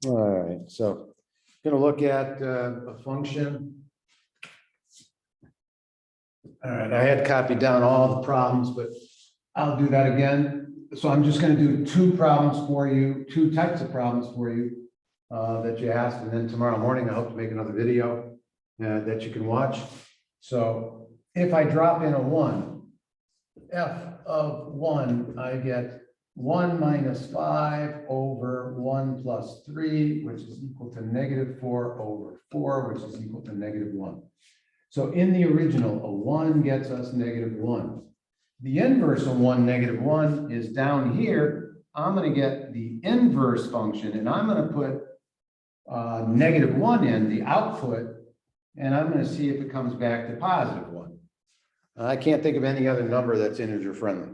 All right, so going to look at a function. All right, I had copied down all the problems, but I'll do that again. So I'm just going to do two problems for you, two types of problems for you that you asked, and then tomorrow morning I hope to make another video that you can watch. So if I drop in a 1, f of 1, I get 1 minus 5 over 1 plus 3, which is equal to negative 4 over 4, which is equal to negative 1. So in the original, a 1 gets us negative 1. The inverse of 1, negative 1 is down here. I'm going to get the inverse function, and I'm going to put negative 1 in the output, and I'm going to see if it comes back to positive 1. I can't think of any other number that's integer friendly.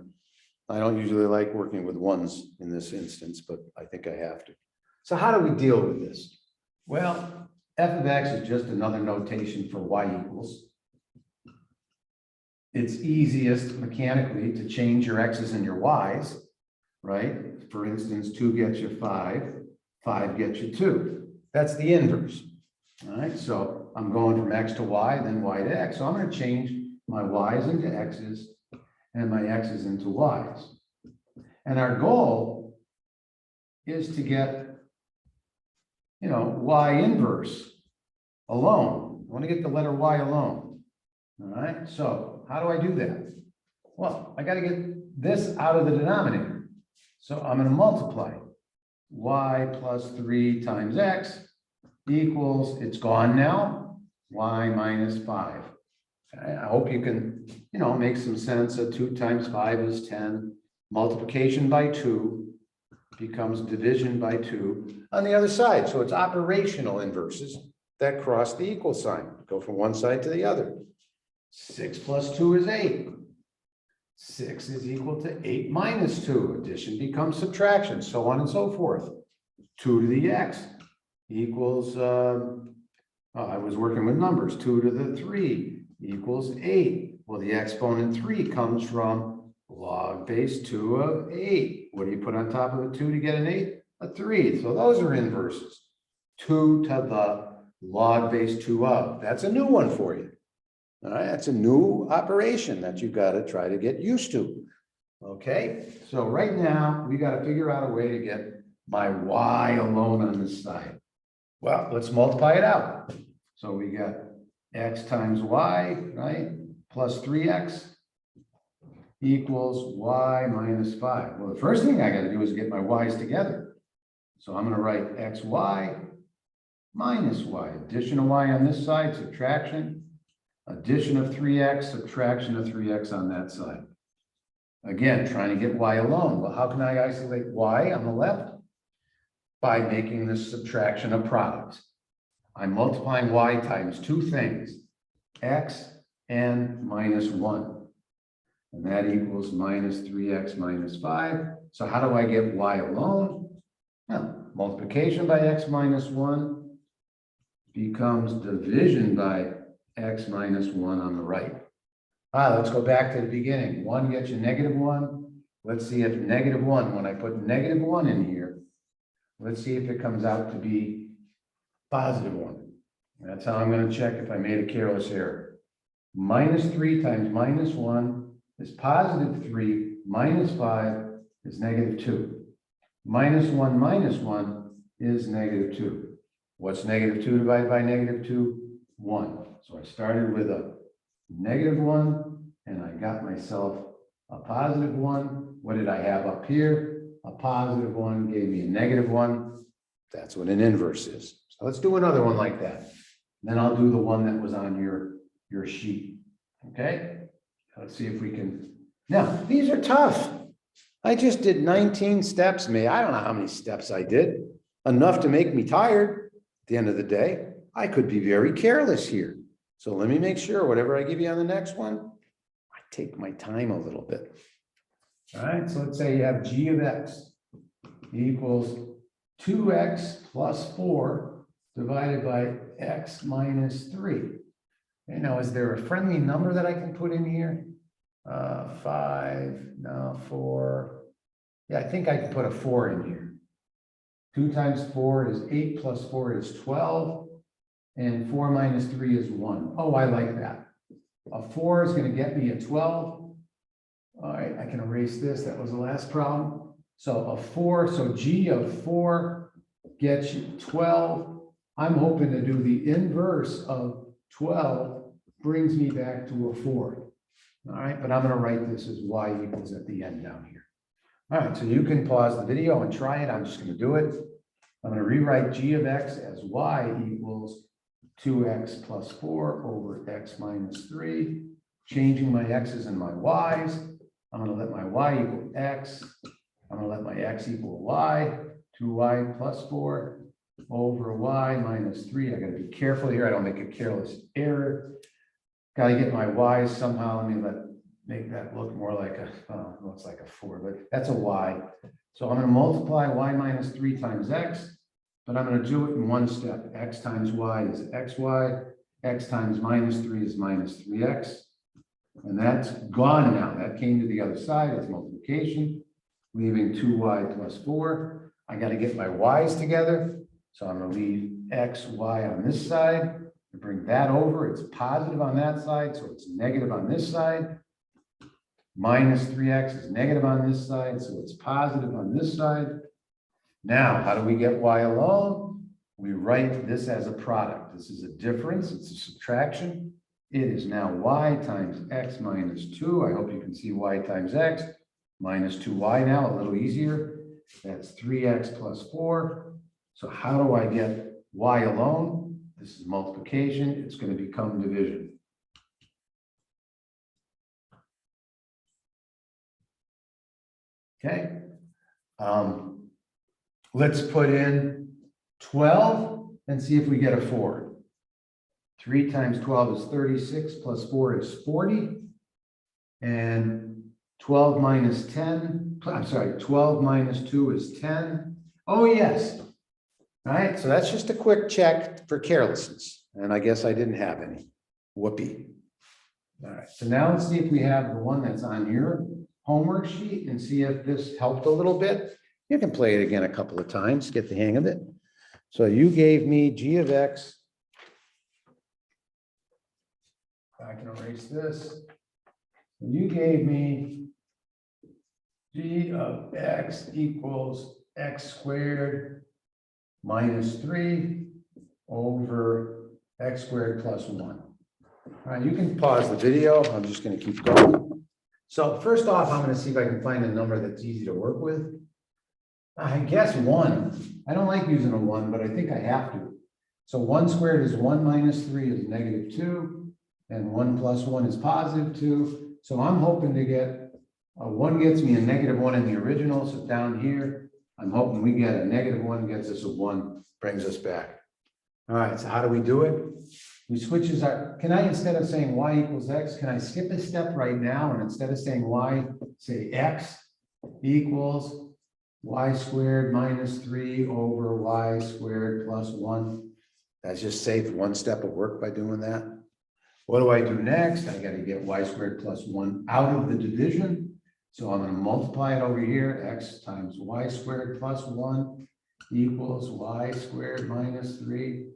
I don't usually like working with ones in this instance, but I think I have to. So how do we deal with this? Well, f of x is just another notation for y equals. It's easiest mechanically to change your x's and your y's, right? For instance, 2 gets you 5, 5 gets you 2. That's the inverse. All right, so I'm going from x to y, then y to x. So I'm going to change my y's into x's and my x's into y's. And our goal is to get, y inverse alone. I want to get the letter y alone. All right, so how do I do that? Well, I got to get this out of the denominator. So I'm going to multiply y plus 3 times x equals, it's gone now, y minus 5. I hope you can, make some sense of 2 times 5 is 10. Multiplication by 2 becomes division by 2 on the other side. So it's operational inverses that cross the equal sign, go from one side to the other. 6 plus 2 is 8. 6 is equal to 8 minus 2. Addition becomes subtraction, so on and so forth. 2 to the x equals, I was working with numbers, 2 to the 3 equals 8. Well, the exponent 3 comes from log base 2 of 8. What do you put on top of a 2 to get an 8? A 3. So those are inverses. 2 to the log base 2 of. That's a new one for you. All right, that's a new operation that you've got to try to get used to. Okay, so right now we got to figure out a way to get my y alone on this side. Well, let's multiply it out. So we got x times y, right, plus 3x equals y minus 5. Well, the first thing I got to do is get my y's together. So I'm going to write xy minus y. Addition of y on this side, subtraction. Addition of 3x, subtraction of 3x on that side. Again, trying to get y alone. Well, how can I isolate y on the left? By making this subtraction of products. I'm multiplying y times two things, x and minus 1. And that equals minus 3x minus 5. So how do I get y alone? Well, multiplication by x minus 1 becomes division by x minus 1 on the right. Let's go back to the beginning. 1 gets you negative 1. Let's see if negative 1, when I put negative 1 in here, let's see if it comes out to be positive 1. That's how I'm going to check if I made a careless error. Minus 3 times minus 1 is positive 3, minus 5 is negative 2. Minus 1 is negative 2. What's negative 2 divided by negative 2? 1. So I started with a negative 1 and I got myself a positive 1. What did I have up here? A positive 1 gave me a negative 1. That's what an inverse is. So let's do another one like that. Then I'll do the one that was on your sheet. Okay? Let's see if we can. Now, these are tough. I just did 19 steps. I don't know how many steps I did. Enough to make me tired at the end of the day. I could be very careless here. So let me make sure whatever I give you on the next one, I take my time a little bit. All right, so let's say you have g of x equals 2x plus 4 divided by x minus 3. Okay, now, is there a friendly number that I can put in here? 5, no, 4. Yeah, I think I can put a 4 in here. 2 times 4 is 8 plus 4 is 12. And 4 minus 3 is 1. Oh, I like that. A 4 is going to get me a 12. All right, I can erase this. That was the last problem. So a 4, so G of 4 gets you 12. I'm hoping to do the inverse of 12 brings me back to a 4. All right, but I'm going to write this as y equals at the end down here. All right, so you can pause the video and try it. I'm just going to do it. I'm going to rewrite G of x as y equals 2x plus 4 over x minus 3, changing my x's and my y's. I'm going to let my y equal x. I'm going to let my x equal y, 2y plus 4 over y minus 3. I got to be careful here. I don't make a careless error. Got to get my y's somehow. Let me make that look more like a, looks like a 4, but that's a y. So I'm going to multiply y minus 3 times x. But I'm going to do it in one step. X times y is xy. X times minus 3 is minus 3x. And that's gone now. That came to the other side. It's multiplication, leaving 2y plus 4. I got to get my y's together. So I'm going to leave x, y on this side. Bring that over. It's positive on that side, so it's negative on this side. Minus 3x is negative on this side, so it's positive on this side. Now, how do we get y alone? We write this as a product. This is a difference. It's a subtraction. It is now y times x minus 2. I hope you can see y times x minus 2y now, a little easier. That's 3x plus 4. So how do I get y alone? This is multiplication. It's going to become division. Okay. Let's put in 12 and see if we get a 4. 3 times 12 is 36 plus 4 is 40. And 12 minus 10, I'm sorry, 12 minus 2 is 10. Oh, yes. All right, so that's just a quick check for carelessness. And I guess I didn't have any. Whoopee. All right, so now let's see if we have the one that's on your homework sheet and see if this helped a little bit. You can play it again a couple of times, get the hang of it. So you gave me G of x. I can erase this. You gave me G of x equals x squared minus 3 over x squared plus 1. All right, you can pause the video. I'm just going to keep going. So first off, I'm going to see if I can find a number that's easy to work with. I guess 1. I don't like using a 1, but I think I have to. So 1 squared is 1 minus 3 is negative 2, and 1 plus 1 is positive 2. So I'm hoping to get, 1 gets me a negative 1 in the original, so down here, I'm hoping we get a negative 1 gets us a 1, brings us back. All right, so how do we do it? We switches our, can I, instead of saying y equals x, can I skip a step right now, and instead of saying y, say x equals y squared minus 3 over y squared plus 1. That's just saved one step of work by doing that. What do I do next? I got to get y squared plus 1 out of the division. So I'm going to multiply it over here. X times y squared plus 1 equals y squared minus 3.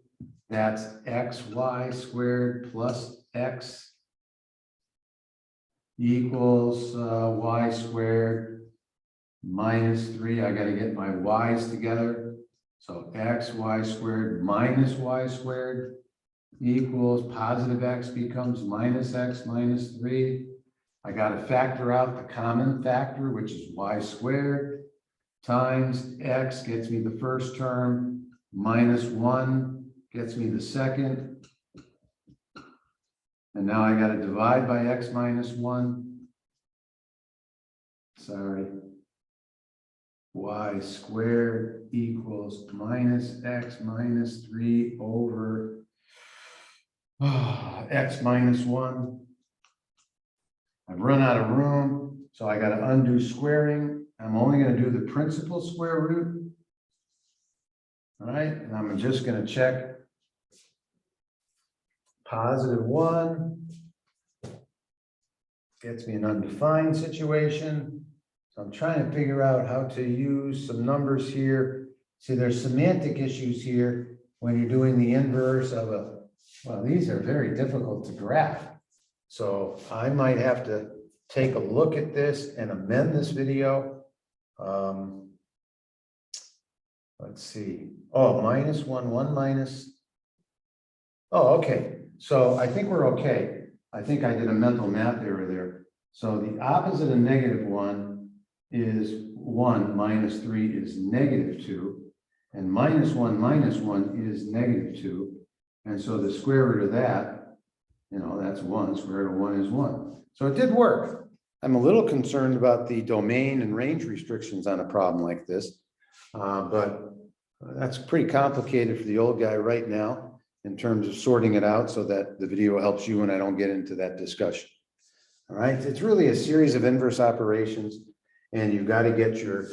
That's xy squared plus x equals y squared minus 3. I got to get my y's together. So xy squared minus y squared equals positive x becomes minus x minus 3. I got to factor out the common factor, which is y squared times x gets me the first term, minus 1 gets me the second. And now I got to divide by x minus 1. Sorry. Y squared equals minus x minus 3 over x minus 1. I've run out of room, so I got to undo squaring. I'm only going to do the principal square root. All right, and I'm just going to check positive 1 gets me an undefined situation. So I'm trying to figure out how to use some numbers here See, there's semantic issues here when you're doing the inverse of a, well, these are very difficult to graph. So I might have to take a look at this and amend this video. Let's see. Oh, -1 minus. Oh, okay. So I think we're okay. I think I did a mental math error there. So the opposite of -1 is 1 minus 3 is -2. And -1 minus 1 is -2. And so the square root of that, that's 1. Square root of 1 is 1. So it did work. I'm a little concerned about the domain and range restrictions on a problem like this. But that's pretty complicated for the old guy right now in terms of sorting it out so that the video helps you and I don't get into that discussion. All right, it's really a series of inverse operations, and you've got to get your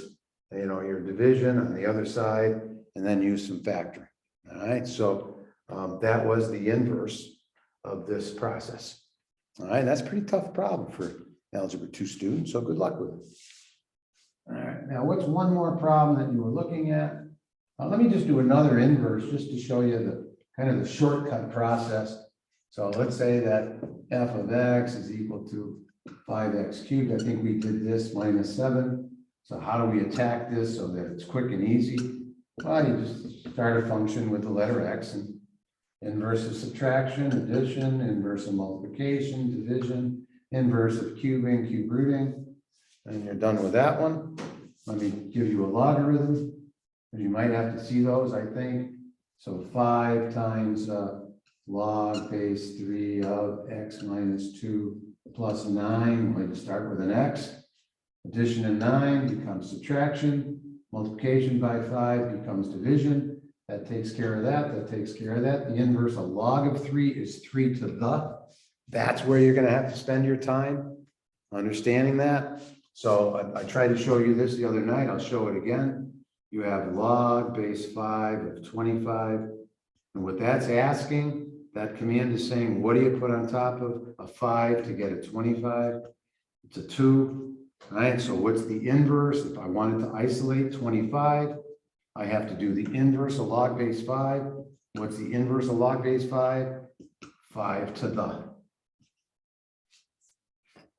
division on the other side and then use some factoring. All right, so that was the inverse of this process. All right, that's a pretty tough problem for Algebra 2 students, so good luck with it. All right, now what's one more problem that you were looking at? Let me just do another inverse just to show you the kind of the shortcut process. So let's say that f of x is equal to 5x cubed. I think we did this -7. So how do we attack this so that it's quick and easy? Well, you just start a function with the letter x, and inverse of subtraction, addition, inverse of multiplication, division, inverse of cubing, cube rooting, and you're done with that one. Let me give you a logarithm. You might have to see those, I think. So 5 times log base 3 of x minus 2 plus 9. We're going to start with an x. Addition of 9 becomes subtraction. Multiplication by 5 becomes division. That takes care of that. That takes care of that. The inverse of log of 3 is 3 to the. That's where you're going to have to spend your time understanding that. So I tried to show you this the other night. I'll show it again. You have log base 5 of 25. And what that's asking, that command is saying, what do you put on top of a 5 to get a 25? It's a 2. All right, so what's the inverse? If I wanted to isolate 25, I have to do the inverse of log base 5. What's the inverse of log base 5? 5 to the.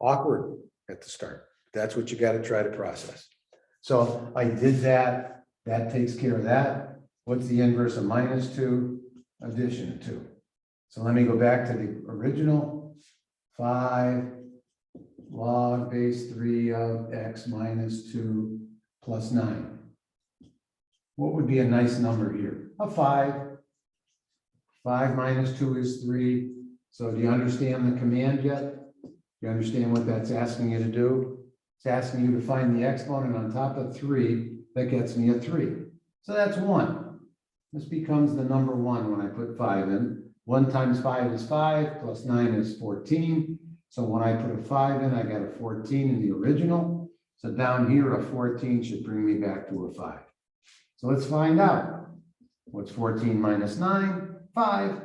Awkward at the start. That's what you got to try to process. So I did that. That takes care of that. What's the inverse of -2? Addition of 2. So let me go back to the original. 5 log base 3 of x minus 2 plus 9. What would be a nice number here? A 5. 5 minus 2 is 3. So do you understand the command yet? Do you understand what that's asking you to do? It's asking you to find the exponent on top of 3. That gets me a 3. So that's 1. This becomes the number 1 when I put 5 in. 1 times 5 is 5, plus 9 is 14. So when I put a 5 in, I got a 14 in the original. So down here, a 14 should bring me back to a 5. So let's find out. What's 14 minus 9? 5.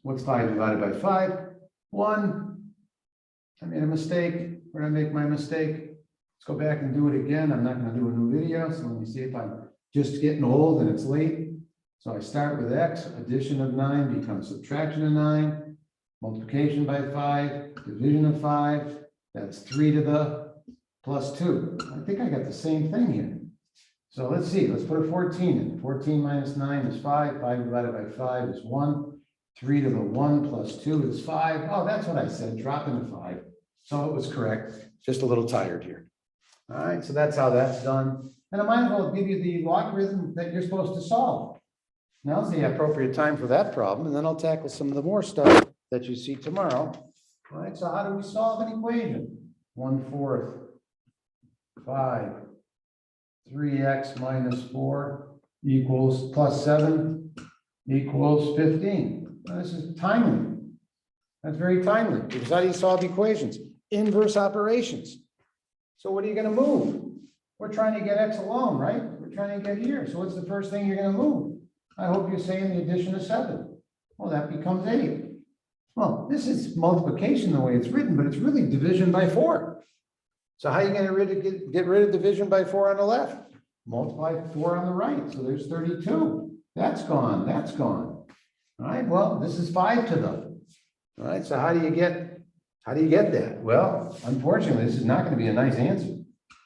What's 5 divided by 5? 1. I made a mistake. Where did I make my mistake? Let's go back and do it again. I'm not going to do a new video. So let me see if I'm just getting old and it's late. So I start with x. Addition of 9 becomes subtraction of 9. Multiplication by 5. Division of 5. That's 3 to the plus 2. I think I got the same thing here. So let's see. Let's put a 14 in. 14 minus 9 is 5. 5 divided by 5 is 1. 3 to the 1 plus 2 is 5. Oh, that's what I said. Drop into 5. So it was correct. Just a little tired here. All right, so that's how that's done. And I might as well give you the logarithm that you're supposed to solve. Now's the appropriate time for that problem, and then I'll tackle some of the more stuff that you see tomorrow. All right, so how do we solve an equation? 1/4 5 3x minus 4 equals plus 7 equals 15. Now, this is timely. That's very timely, because how do you solve equations? Inverse operations. So what are you going to move? We're trying to get x alone, right? We're trying to get here. So what's the first thing you're going to move? I hope you're saying the addition of 7. Well, that becomes 8. Well, this is multiplication the way it's written, but it's really division by 4. So how are you going to get rid of division by 4 on the left? multiply 4 on the right, so there's 32. That's gone, that's gone. All right, well, this is 5 to the. All right, so how do you get that? Well, unfortunately, this is not going to be a nice answer.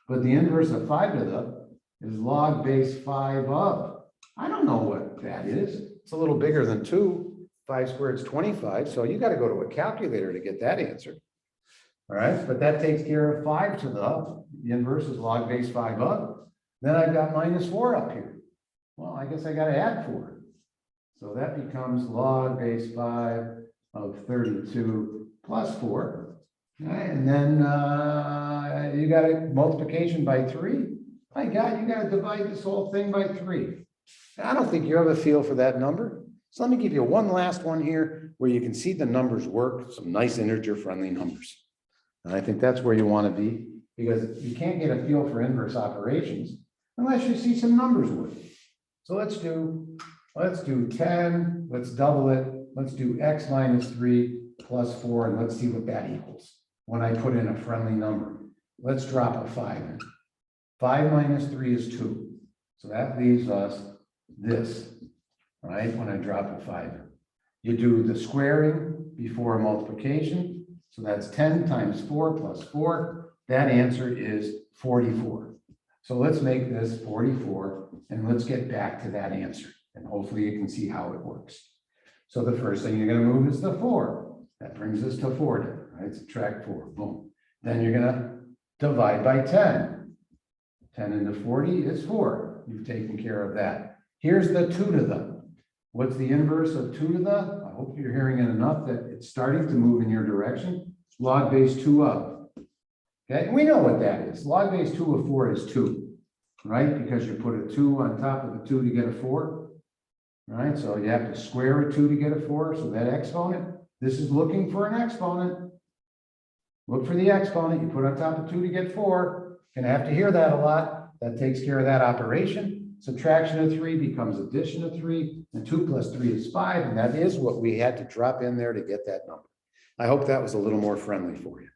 But the inverse of 5 to the is log base 5 of. I don't know what that is. It's a little bigger than 2. 5 squared is 25, so you got to go to a calculator to get that answer. All right, but that takes care of 5 to the inverse is log base 5 of. Then I've got minus 4 up here. Well, I guess I got to add 4. So that becomes log base 5 of 32 plus 4. All right, and then you got a multiplication by 3. My God, you got to divide this whole thing by 3. I don't think you have a feel for that number. So let me give you one last one here where you can see the numbers work, some nice integer-friendly numbers. And I think that's where you want to be, because you can't get a feel for inverse operations unless you see some numbers work. So let's do 10, let's double it, let's do x minus 3 plus 4, and let's see what that equals when I put in a friendly number. Let's drop a 5 in. 5 minus 3 is 2. So that leaves us this, right, when I drop a 5 in. You do the squaring before multiplication. So that's 10 times 4 plus 4. That answer is 44. So let's make this 44, and let's get back to that answer. And hopefully you can see how it works. So the first thing you're going to move is the 4. That brings us to 40, right? Subtract 4, boom. Then you're going to divide by 10. 10 into 40 is 4. You've taken care of that. Here's the 2 to the. What's the inverse of 2 to the? I hope you're hearing it enough that it's starting to move in your direction. Log base 2 of. Okay, and we know what that is. Log base 2 of 4 is 2, right? Because you put a 2 on top of a 2 to get a 4, right? So you have to square a 2 to get a 4. So that exponent, this is looking for an exponent. Look for the exponent. You put on top of 2 to get 4. Gonna have to hear that a lot. That takes care of that operation. Subtraction of 3 becomes addition of 3, and 2 plus 3 is 5, and that is what we had to drop in there to get that number. I hope that was a little more friendly for you.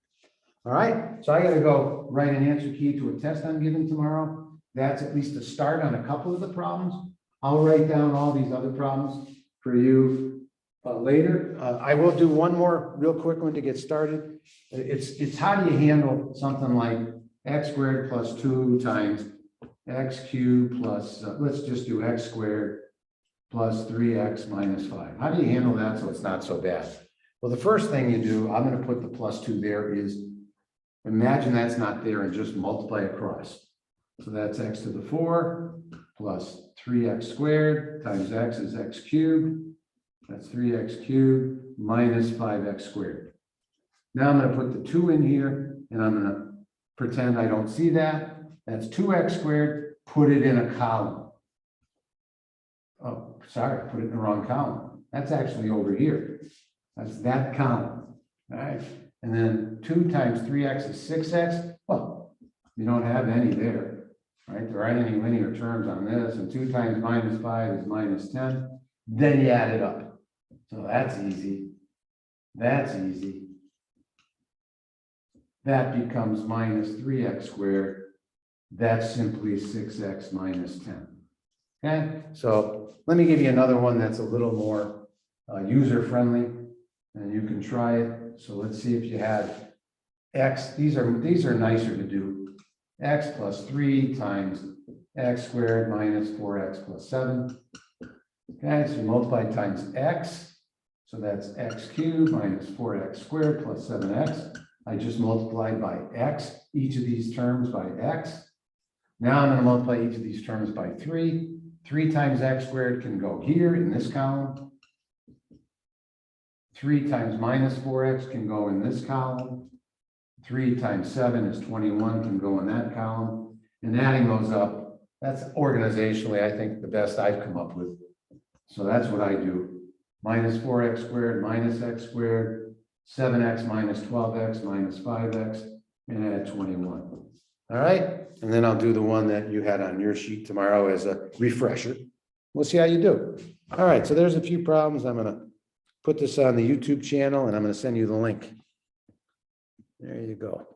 All right, so I got to go write an answer key to a test I'm giving tomorrow. That's at least a start on a couple of the problems. I'll write down all these other problems for you later. I will do one more real quick one to get started. It's how do you handle something like x squared plus 2 times x cubed plus, let's just do x squared plus 3x minus 5. How do you handle that so it's not so bad? Well, the first thing you do, I'm going to put the plus 2 there, is imagine that's not there and just multiply across. So that's x to the 4 plus 3x squared times x is x cubed. That's 3x cubed minus 5x squared. Now I'm going to put the 2 in here, and I'm going to pretend I don't see that. That's 2x squared. Put it in a column. Oh, sorry, I put it in the wrong column. That's actually over here. That's that column. All right. And then 2 times 3x is 6x. Well, you don't have any there, right? There aren't any linear terms on this. And 2 times minus 5 is minus 10. Then you add it up. So that's easy. That's easy. That becomes minus 3x squared. That's simply 6x minus 10. Okay, so let me give you another one that's a little more user-friendly, and you can try it. So let's see if you had x. These are nicer to do. X plus 3 times x squared minus 4x plus 7. Okay, so you multiply times x. So that's x cubed minus 4x squared plus 7x. I just multiplied by x, each of these terms by x. Now I'm going to multiply each of these terms by 3. 3 times x squared can go here in this column. 3 times minus 4x can go in this column. 3 times 7 is 21, can go in that column. And adding those up, that's organizationally, I think, the best I've come up with. So that's what I do. Minus 4x squared minus x squared, 7x minus 12x minus 5x, and add 21. All right, and then I'll do the one that you had on your sheet tomorrow as a refresher. We'll see how you do. All right, so there's a few problems. I'm going to put this on the YouTube channel, and I'm going to send you the link. There you go.